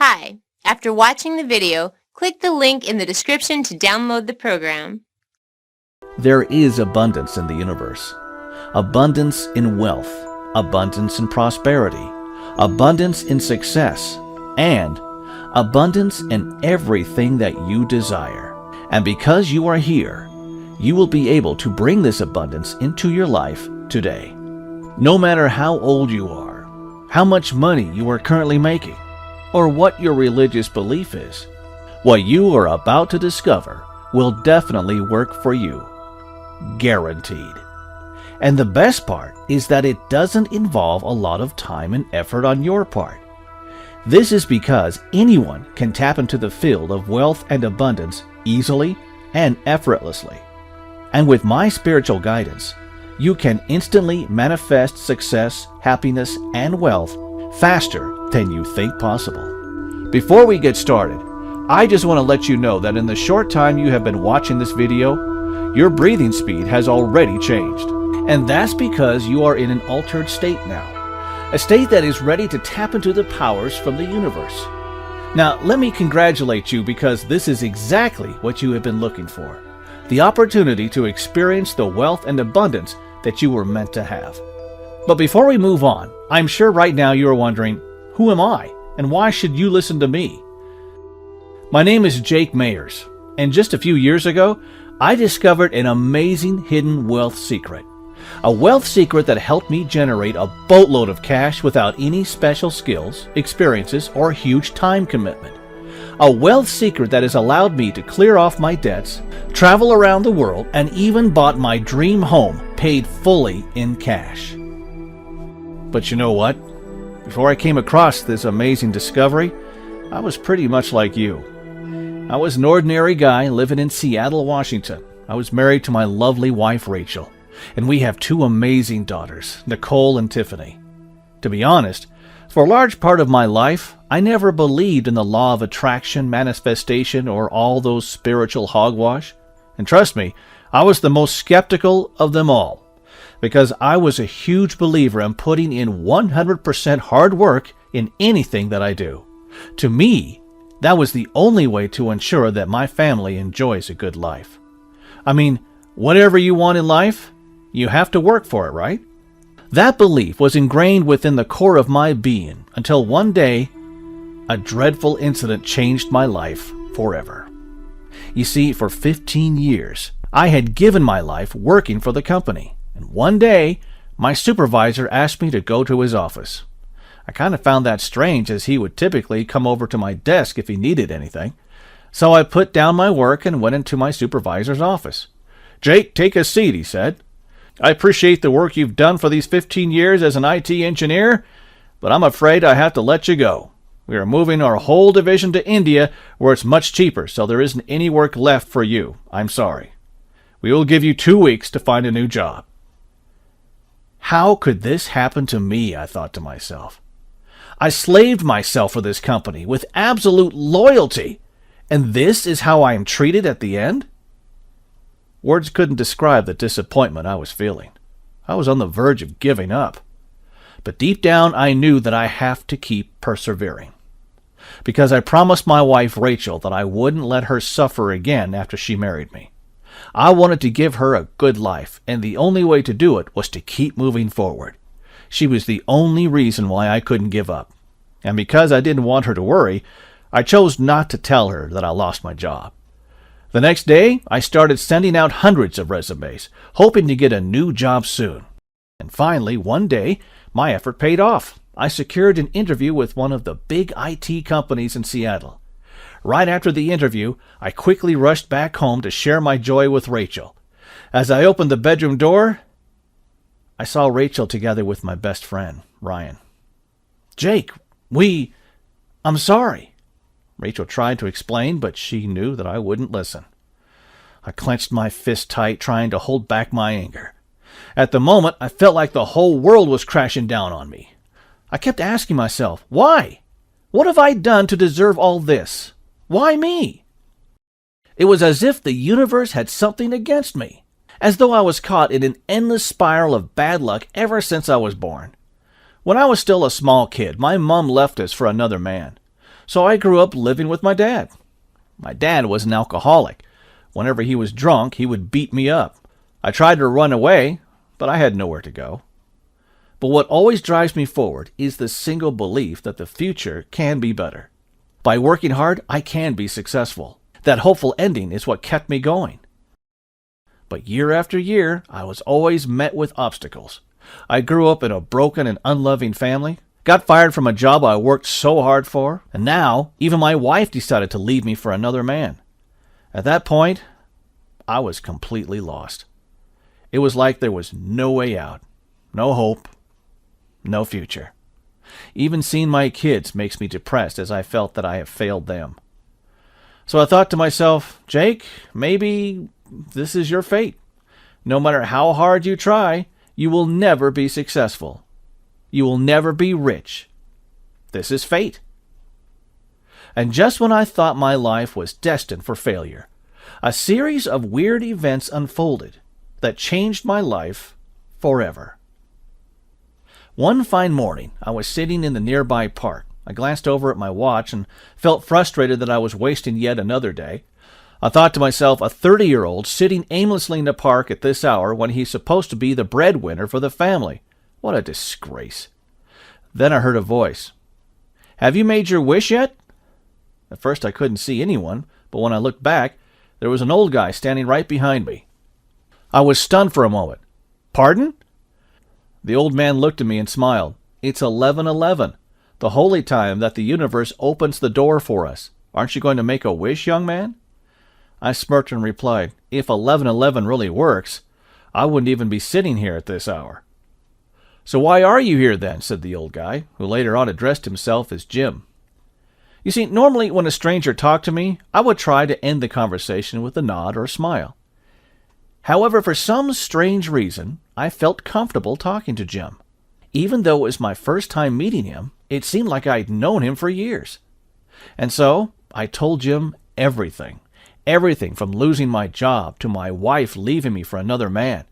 Hi. After watching the video, click the link in the description to download the program. There is abundance in the universe. Abundance in wealth, abundance in prosperity, abundance in success, and abundance in everything that you desire. And because you are here, you will be able to bring this abundance into your life today. No matter how old you are, how much money you are currently making, or what your religious belief is, what you are about to discover will definitely work for you. Guaranteed. And the best part is that it doesn't involve a lot of time and effort on your part. This is because anyone can tap into the field of wealth and abundance easily and effortlessly. And with my spiritual guidance, you can instantly manifest success, happiness, and wealth faster than you think possible. Before we get started, I just want to let you know that in the short time you have been watching this video, your breathing speed has already changed. And that's because you are in an altered state now, a state that is ready to tap into the powers from the universe. Now, let me congratulate you because this is exactly what you have been looking for. The opportunity to experience the wealth and abundance that you were meant to have. But before we move on, I'm sure right now you are wondering, who am I and why should you listen to me? My name is Jake Mayers, and just a few years ago, I discovered an amazing hidden wealth secret. A wealth secret that helped me generate a boatload of cash without any special skills, experiences, or huge time commitment. A wealth secret that has allowed me to clear off my debts, travel around the world, and even bought my dream home paid fully in cash. But you know what? Before I came across this amazing discovery, I was pretty much like you. I was an ordinary guy living in Seattle, Washington. I was married to my lovely wife, Rachel, and we have two amazing daughters, Nicole and Tiffany. To be honest, for a large part of my life, I never believed in the law of attraction, manifestation, or all those spiritual hogwash. And trust me, I was the most skeptical of them all, because I was a huge believer in putting in 100% hard work in anything that I do. To me, that was the only way to ensure that my family enjoys a good life. I mean, whatever you want in life, you have to work for it, right? That belief was ingrained within the core of my being until one day, a dreadful incident changed my life forever. You see, for 15 years, I had given my life working for the company. And one day, my supervisor asked me to go to his office. I kind of found that strange, as he would typically come over to my desk if he needed anything. So I put down my work and went into my supervisor's office. "Jake, take a seat," he said. "I appreciate the work you've done for these 15 years as an IT engineer, but I'm afraid I have to let you go. We are moving our whole division to India, where it's much cheaper, so there isn't any work left for you. I'm sorry. We will give you 2 weeks to find a new job." How could this happen to me, I thought to myself. I slaved myself for this company with absolute loyalty, and this is how I am treated at the end? Words couldn't describe the disappointment I was feeling. I was on the verge of giving up. But deep down, I knew that I have to keep persevering. Because I promised my wife, Rachel, that I wouldn't let her suffer again after she married me. I wanted to give her a good life, and the only way to do it was to keep moving forward. She was the only reason why I couldn't give up. And because I didn't want her to worry, I chose not to tell her that I lost my job. The next day, I started sending out hundreds of resumes, hoping to get a new job soon. And finally, one day, my effort paid off. I secured an interview with one of the big IT companies in Seattle. Right after the interview, I quickly rushed back home to share my joy with Rachel. As I opened the bedroom door, I saw Rachel together with my best friend, Ryan. "Jake, I'm sorry." Rachel tried to explain, but she knew that I wouldn't listen. I clenched my fist tight, trying to hold back my anger. At the moment, I felt like the whole world was crashing down on me. I kept asking myself, why? What have I done to deserve all this? Why me? It was as if the universe had something against me, as though I was caught in an endless spiral of bad luck ever since I was born. When I was still a small kid, my mom left us for another man. So I grew up living with my dad. My dad was an alcoholic. Whenever he was drunk, he would beat me up. I tried to run away, but I had nowhere to go. But what always drives me forward is the single belief that the future can be better. By working hard, I can be successful. That hopeful ending is what kept me going. But year after year, I was always met with obstacles. I grew up in a broken and unloving family, got fired from a job I worked so hard for, and now even my wife decided to leave me for another man. At that point, I was completely lost. It was like there was no way out, no hope, no future. Even seeing my kids makes me depressed as I felt that I have failed them. So I thought to myself, Jake, maybe this is your fate. No matter how hard you try, you will never be successful. You will never be rich. This is fate. And just when I thought my life was destined for failure, a series of weird events unfolded that changed my life forever. One fine morning, I was sitting in the nearby park. I glanced over at my watch and felt frustrated that I was wasting yet another day. I thought to myself, a 30-year-old sitting aimlessly in the park at this hour when he's supposed to be the breadwinner for the family. What a disgrace. Then I heard a voice. Have you made your wish yet? At first I couldn't see anyone, but when I looked back, there was an old guy standing right behind me. I was stunned for a moment. Pardon? The old man looked at me and smiled. It's 11:11, the holy time that the universe opens the door for us. Aren't you going to make a wish, young man? I smirked and replied, if 11:11 really works, I wouldn't even be sitting here at this hour. So why are you here then? Said the old guy, who later on addressed himself as Jim. You see, normally when a stranger talked to me, I would try to end the conversation with a nod or a smile. However, for some strange reason, I felt comfortable talking to Jim. Even though it was my first time meeting him, it seemed like I'd known him for years. And so I told Jim everything. Everything from losing my job to my wife leaving me for another man.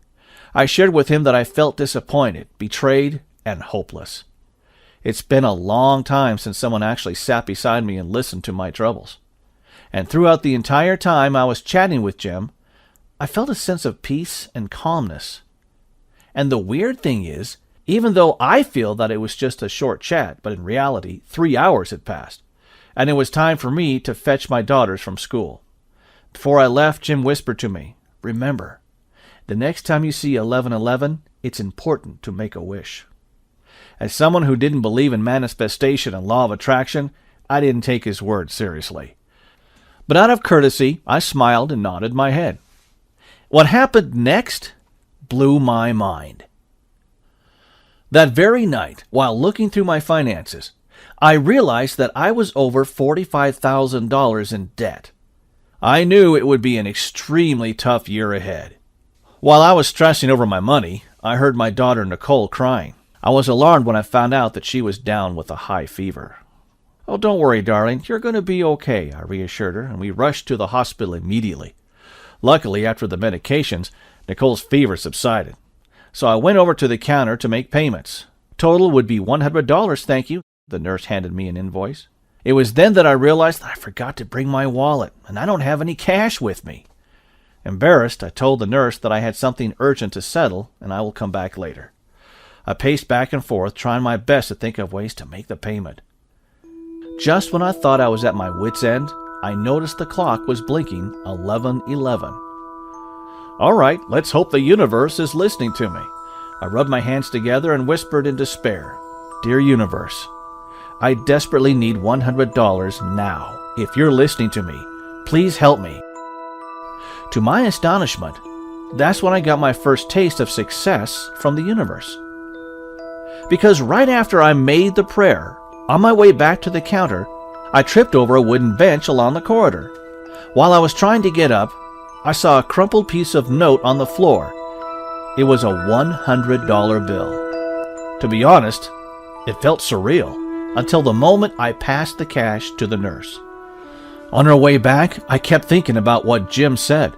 I shared with him that I felt disappointed, betrayed, and hopeless. It's been a long time since someone actually sat beside me and listened to my troubles. And throughout the entire time I was chatting with Jim, I felt a sense of peace and calmness. And the weird thing is, even though I feel that it was just a short chat, but in reality, 3 hours had passed, and it was time for me to fetch my daughters from school. Before I left, Jim whispered to me, remember, the next time you see 11:11, it's important to make a wish. As someone who didn't believe in manifestation and law of attraction, I didn't take his word seriously. But out of courtesy, I smiled and nodded my head. What happened next blew my mind. That very night, while looking through my finances, I realized that I was over $45,000 in debt. I knew it would be an extremely tough year ahead. While I was stressing over my money, I heard my daughter Nicole crying. I was alarmed when I found out that she was down with a high fever. Oh, don't worry, darling. You're going to be okay, I reassured her, and we rushed to the hospital immediately. Luckily, after the medications, Nicole's fever subsided. So I went over to the counter to make payments. Total would be $100, thank you. The nurse handed me an invoice. It was then that I realized that I forgot to bring my wallet, and I don't have any cash with me. Embarrassed, I told the nurse that I had something urgent to settle, and I will come back later. I paced back and forth, trying my best to think of ways to make the payment. Just when I thought I was at my wit's end, I noticed the clock was blinking 11:11. All right, let's hope the universe is listening to me. I rubbed my hands together and whispered in despair, Dear universe, I desperately need $100 now. If you're listening to me, please help me. To my astonishment, that's when I got my first taste of success from the universe. Because right after I made the prayer, on my way back to the counter, I tripped over a wooden bench along the corridor. While I was trying to get up, I saw a crumpled piece of note on the floor. It was a $100 bill. To be honest, it felt surreal until the moment I passed the cash to the nurse. On her way back, I kept thinking about what Jim said.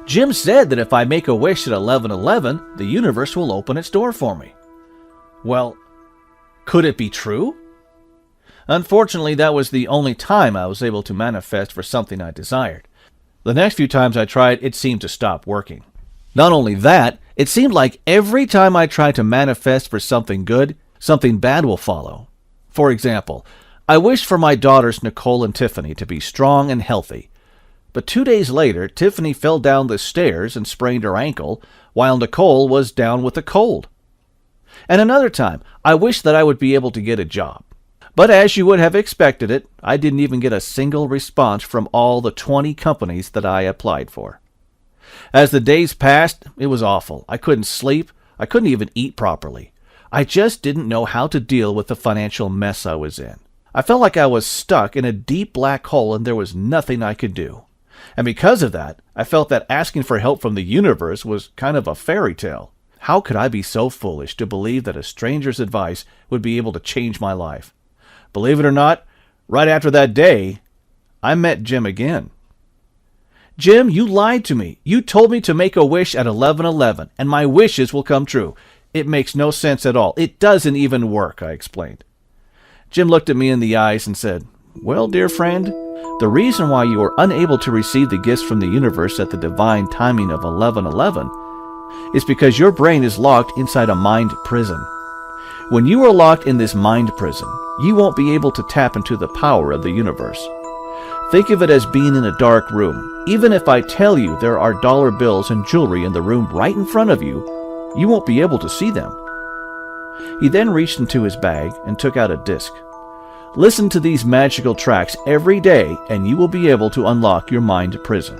Jim said that if I make a wish at 11:11, the universe will open its door for me. Well, could it be true? Unfortunately, that was the only time I was able to manifest for something I desired. The next few times I tried, it seemed to stop working. Not only that, it seemed like every time I tried to manifest for something good, something bad will follow. For example, I wished for my daughters Nicole and Tiffany to be strong and healthy. But 2 days later, Tiffany fell down the stairs and sprained her ankle, while Nicole was down with a cold. And another time, I wished that I would be able to get a job. But as you would have expected it, I didn't even get a single response from all the 20 companies that I applied for. As the days passed, it was awful. I couldn't sleep. I couldn't even eat properly. I just didn't know how to deal with the financial mess I was in. I felt like I was stuck in a deep black hole and there was nothing I could do. And because of that, I felt that asking for help from the universe was kind of a fairy tale. How could I be so foolish to believe that a stranger's advice would be able to change my life? Believe it or not, right after that day, I met Jim again. Jim, you lied to me. You told me to make a wish at 11:11, and my wishes will come true. It makes no sense at all. It doesn't even work, I explained. Jim looked at me in the eyes and said, "Well, dear friend, the reason why you are unable to receive the gifts from the universe at the divine timing of 11:11 is because your brain is locked inside a mind prison. When you are locked in this mind prison, you won't be able to tap into the power of the universe. Think of it as being in a dark room. Even if I tell you there are dollar bills and jewelry in the room right in front of you, you won't be able to see them." He then reached into his bag and took out a disc. "Listen to these magical tracks every day and you will be able to unlock your mind prison."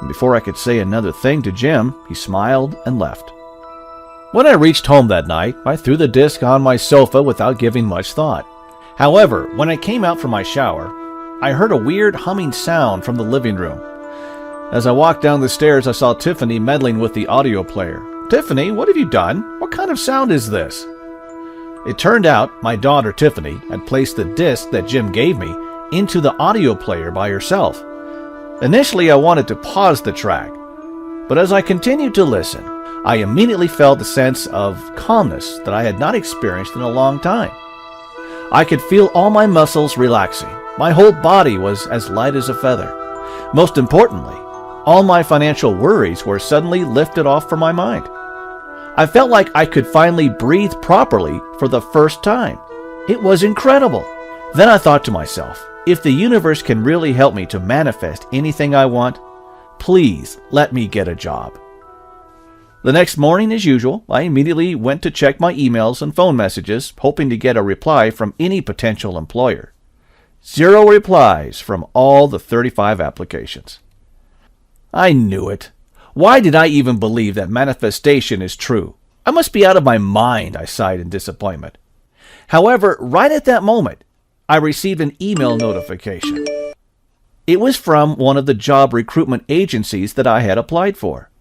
And before I could say another thing to Jim, he smiled and left. When I reached home that night, I threw the disc on my sofa without giving much thought. However, when I came out from my shower, I heard a weird humming sound from the living room. As I walked down the stairs, I saw Tiffany meddling with the audio player. "Tiffany, what have you done? What kind of sound is this?" It turned out my daughter Tiffany had placed the disc that Jim gave me into the audio player by herself. Initially, I wanted to pause the track, but as I continued to listen, I immediately felt a sense of calmness that I had not experienced in a long time. I could feel all my muscles relaxing. My whole body was as light as a feather. Most importantly, all my financial worries were suddenly lifted off from my mind. I felt like I could finally breathe properly for the first time. It was incredible. Then I thought to myself, if the universe can really help me to manifest anything I want, please let me get a job. The next morning, as usual, I immediately went to check my emails and phone messages, hoping to get a reply from any potential employer. 0 replies from all the 35 applications. I knew it. Why did I even believe that manifestation is true? I must be out of my mind, I sighed in disappointment. However, right at that moment, I received an email notification. It was from one of the job recruitment agencies that I had applied for.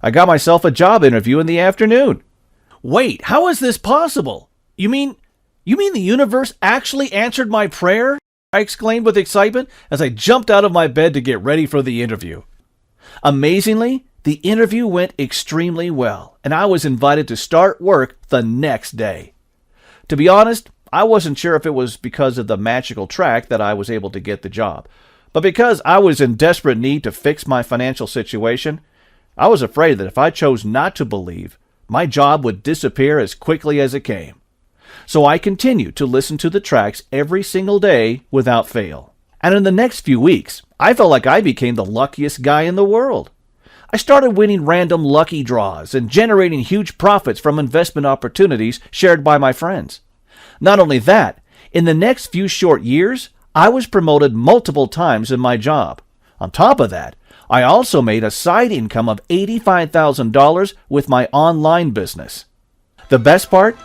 I got myself a job interview in the afternoon. Wait, how is this possible? You mean the universe actually answered my prayer? I exclaimed with excitement as I jumped out of my bed to get ready for the interview. Amazingly, the interview went extremely well, and I was invited to start work the next day. To be honest, I wasn't sure if it was because of the magical track that I was able to get the job, but because I was in desperate need to fix my financial situation, I was afraid that if I chose not to believe, my job would disappear as quickly as it came. So I continued to listen to the tracks every single day without fail. And in the next few weeks, I felt like I became the luckiest guy in the world. I started winning random lucky draws and generating huge profits from investment opportunities shared by my friends. Not only that, in the next few short years, I was promoted multiple times in my job. On top of that, I also made a side income of $85,000 with my online business. The best part?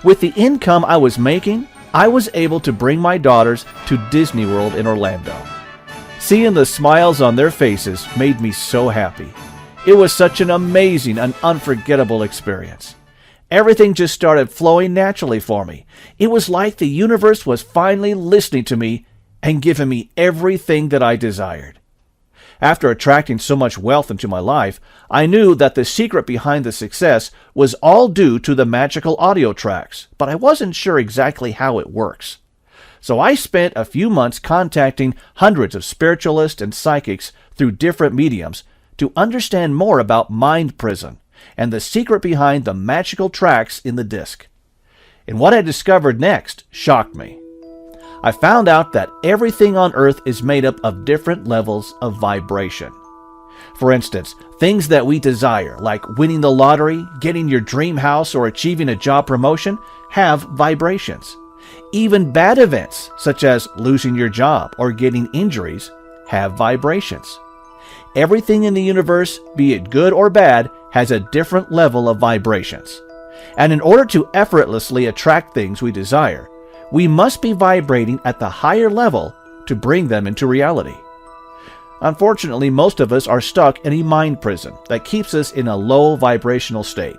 With the income I was making, I was able to bring my daughters to Disneyworld in Orlando. Seeing the smiles on their faces made me so happy. It was such an amazing and unforgettable experience. Everything just started flowing naturally for me. It was like the universe was finally listening to me and giving me everything that I desired. After attracting so much wealth into my life, I knew that the secret behind the success was all due to the magical audio tracks, but I wasn't sure exactly how it works. So I spent a few months contacting hundreds of spiritualists and psychics through different mediums to understand more about mind prison and the secret behind the magical tracks in the disc. And what I discovered next shocked me. I found out that everything on Earth is made up of different levels of vibration. For instance, things that we desire, like winning the lottery, getting your dream house, or achieving a job promotion, have vibrations. Even bad events, such as losing your job or getting injuries, have vibrations. Everything in the universe, be it good or bad, has a different level of vibrations. And in order to effortlessly attract things we desire, we must be vibrating at the higher level to bring them into reality. Unfortunately, most of us are stuck in a mind prison that keeps us in a low vibrational state.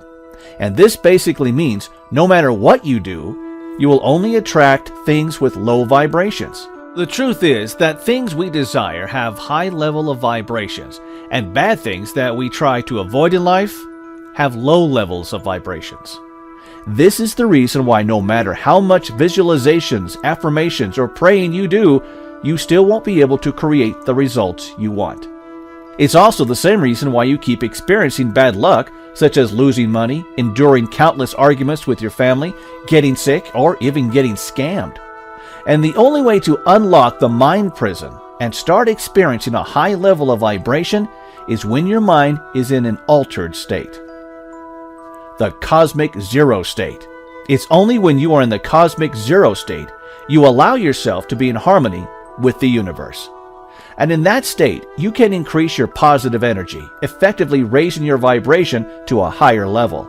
And this basically means no matter what you do, you will only attract things with low vibrations. The truth is that things we desire have high level of vibrations, and bad things that we try to avoid in life have low levels of vibrations. This is the reason why no matter how much visualizations, affirmations, or praying you do, you still won't be able to create the results you want. It's also the same reason why you keep experiencing bad luck, such as losing money, enduring countless arguments with your family, getting sick, or even getting scammed. And the only way to unlock the mind prison and start experiencing a high level of vibration is when your mind is in an altered state. The cosmic zero state. It's only when you are in the cosmic zero state you allow yourself to be in harmony with the universe. And in that state, you can increase your positive energy, effectively raising your vibration to a higher level.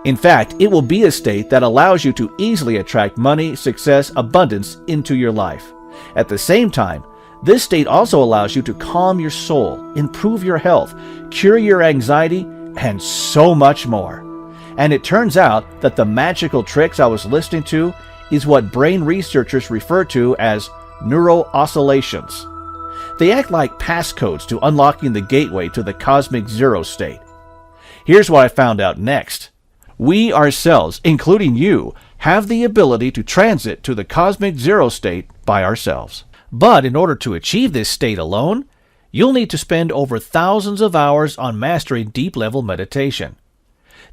In fact, it will be a state that allows you to easily attract money, success, abundance into your life. At the same time, this state also allows you to calm your soul, improve your health, cure your anxiety, and so much more. And it turns out that the magical tricks I was listening to is what brain researchers refer to as neuro oscillations. They act like passcodes to unlocking the gateway to the cosmic zero state. Here's what I found out next. We ourselves, including you, have the ability to transit to the cosmic zero state by ourselves. But in order to achieve this state alone, you'll need to spend over thousands of hours on mastering deep-level meditation.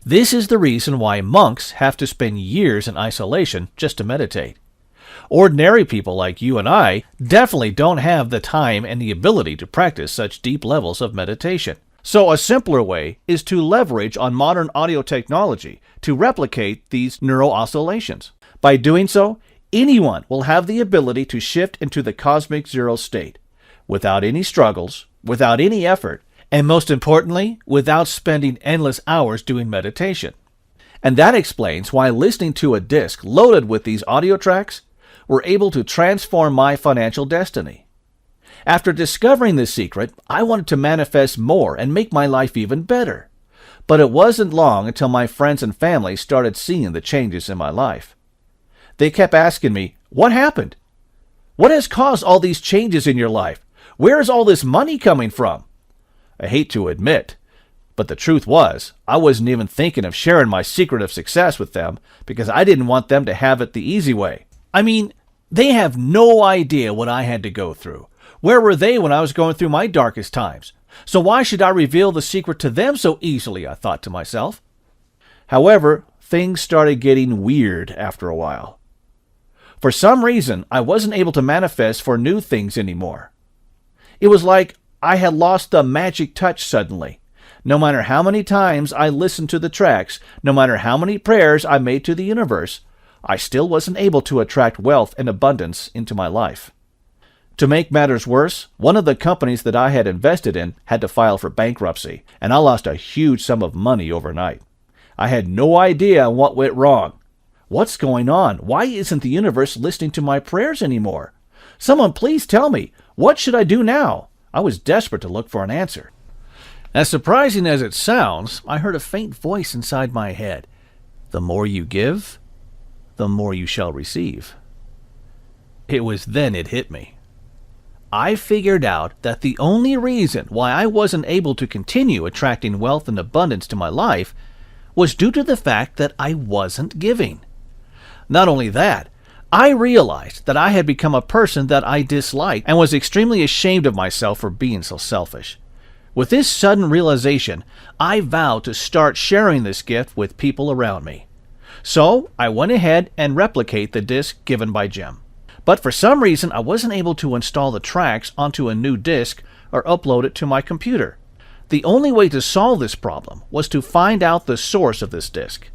This is the reason why monks have to spend years in isolation just to meditate. Ordinary people like you and I definitely don't have the time and the ability to practice such deep levels of meditation. So a simpler way is to leverage on modern audio technology to replicate these neural oscillations. By doing so, anyone will have the ability to shift into the cosmic zero state without any struggles, without any effort, and most importantly, without spending endless hours doing meditation. And that explains why listening to a disc loaded with these audio tracks were able to transform my financial destiny. After discovering this secret, I wanted to manifest more and make my life even better. But it wasn't long until my friends and family started seeing the changes in my life. They kept asking me, "What happened? What has caused all these changes in your life? Where is all this money coming from?" I hate to admit, but the truth was, I wasn't even thinking of sharing my secret of success with them because I didn't want them to have it the easy way. I mean, they have no idea what I had to go through. Where were they when I was going through my darkest times? So why should I reveal the secret to them so easily, I thought to myself. However, things started getting weird after a while. For some reason, I wasn't able to manifest for new things anymore. It was like I had lost the magic touch suddenly. No matter how many times I listened to the tracks, no matter how many prayers I made to the universe, I still wasn't able to attract wealth and abundance into my life. To make matters worse, one of the companies that I had invested in had to file for bankruptcy, and I lost a huge sum of money overnight. I had no idea what went wrong. What's going on? Why isn't the universe listening to my prayers anymore? Someone please tell me, what should I do now? I was desperate to look for an answer. As surprising as it sounds, I heard a faint voice inside my head. The more you give, the more you shall receive. It was then it hit me. I figured out that the only reason why I wasn't able to continue attracting wealth and abundance to my life was due to the fact that I wasn't giving. Not only that, I realized that I had become a person that I disliked and was extremely ashamed of myself for being so selfish. With this sudden realization, I vowed to start sharing this gift with people around me. So I went ahead and replicated the disc given by Jim. But for some reason, I wasn't able to install the tracks onto a new disc or upload it to my computer. The only way to solve this problem was to find out the source of this disc.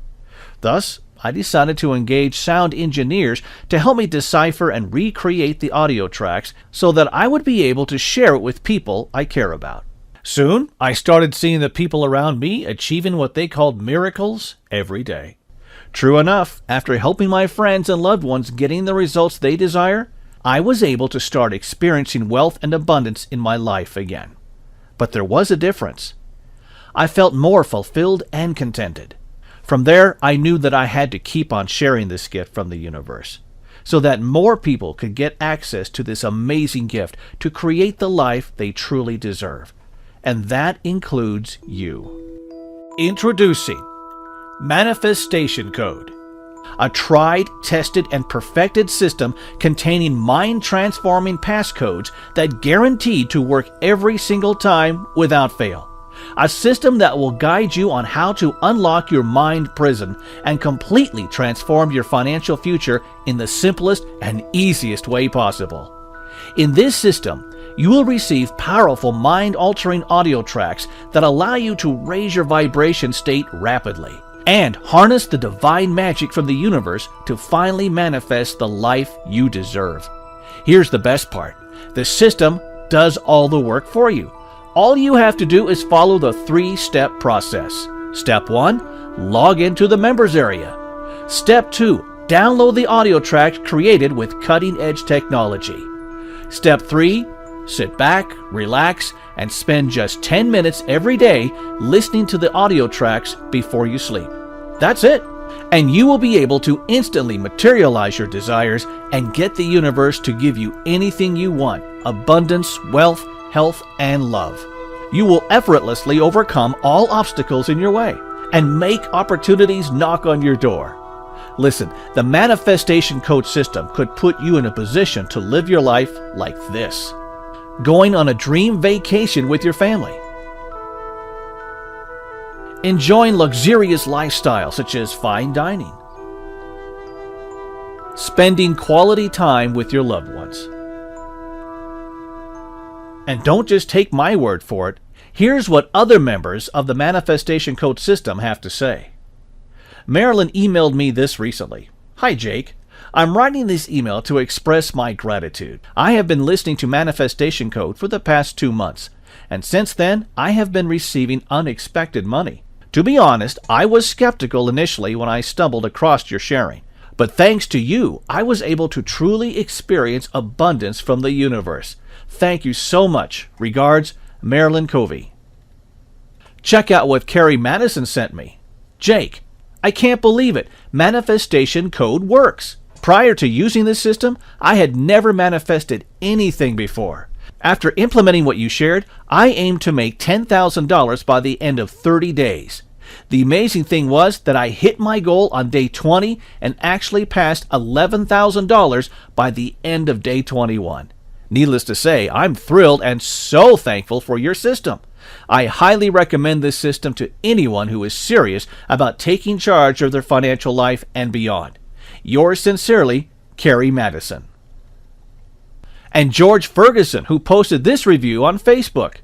Thus, I decided to engage sound engineers to help me decipher and recreate the audio tracks so that I would be able to share it with people I care about. Soon, I started seeing the people around me achieving what they called miracles every day. True enough, after helping my friends and loved ones getting the results they desire, I was able to start experiencing wealth and abundance in my life again. But there was a difference. I felt more fulfilled and contented. From there, I knew that I had to keep on sharing this gift from the universe, so that more people could get access to this amazing gift to create the life they truly deserve. And that includes you. Introducing Manifestation Code, a tried, tested, and perfected system containing mind-transforming passcodes that guarantee to work every single time without fail. A system that will guide you on how to unlock your mind prison and completely transform your financial future in the simplest and easiest way possible. In this system, you will receive powerful mind-altering audio tracks that allow you to raise your vibration state rapidly and harness the divine magic from the universe to finally manifest the life you deserve. Here's the best part. The system does all the work for you. All you have to do is follow the 3-step process. Step 1, log into the members area. Step 2, download the audio tracks created with cutting-edge technology. Step 3, sit back, relax, and spend just 10 minutes every day listening to the audio tracks before you sleep. That's it. And you will be able to instantly materialize your desires and get the universe to give you anything you want: abundance, wealth, health, and love. You will effortlessly overcome all obstacles in your way and make opportunities knock on your door. Listen, the Manifestation Code system could put you in a position to live your life like this: going on a dream vacation with your family, enjoying luxurious lifestyles such as fine dining, spending quality time with your loved ones. And don't just take my word for it. Here's what other members of the Manifestation Code system have to say. Marilyn emailed me this recently. Hi, Jake. I'm writing this email to express my gratitude. I have been listening to Manifestation Code for the past 2 months, and since then, I have been receiving unexpected money. To be honest, I was skeptical initially when I stumbled across your sharing. But thanks to you, I was able to truly experience abundance from the universe. Thank you so much. Regards, Marilyn Covey. Check out what Carrie Madison sent me. Jake, I can't believe it. Manifestation Code works. Prior to using this system, I had never manifested anything before. After implementing what you shared, I aimed to make $10,000 by the end of 30 days. The amazing thing was that I hit my goal on day 20 and actually passed $11,000 by the end of day 21. Needless to say, I'm thrilled and so thankful for your system. I highly recommend this system to anyone who is serious about taking charge of their financial life and beyond. Yours sincerely, Carrie Madison. And George Ferguson, who posted this review on Facebook.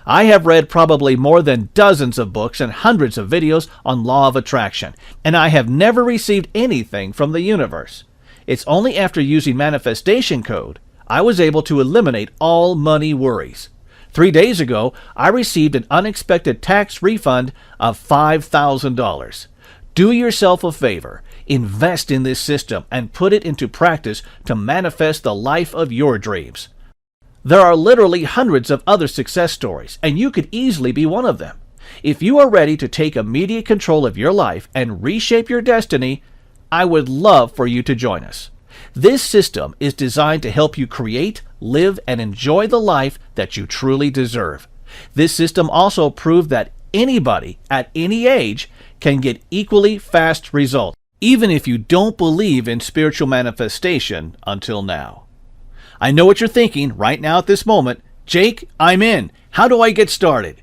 I have read probably more than dozens of books and hundreds of videos on law of attraction, and I have never received anything from the universe. It's only after using Manifestation Code I was able to eliminate all money worries. 3 days ago, I received an unexpected tax refund of $5,000. Do yourself a favor. Invest in this system and put it into practice to manifest the life of your dreams. There are literally hundreds of other success stories, and you could easily be one of them. If you are ready to take immediate control of your life and reshape your destiny, I would love for you to join us. This system is designed to help you create, live, and enjoy the life that you truly deserve. This system also proved that anybody at any age can get equally fast results. even if you don't believe in spiritual manifestation until now. I know what you're thinking right now at this moment. Jake, I'm in. How do I get started?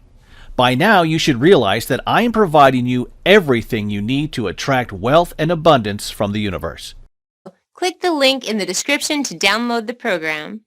By now, you should realize that I am providing you everything you need to attract wealth and abundance from the universe. Click the link in the description to download the program.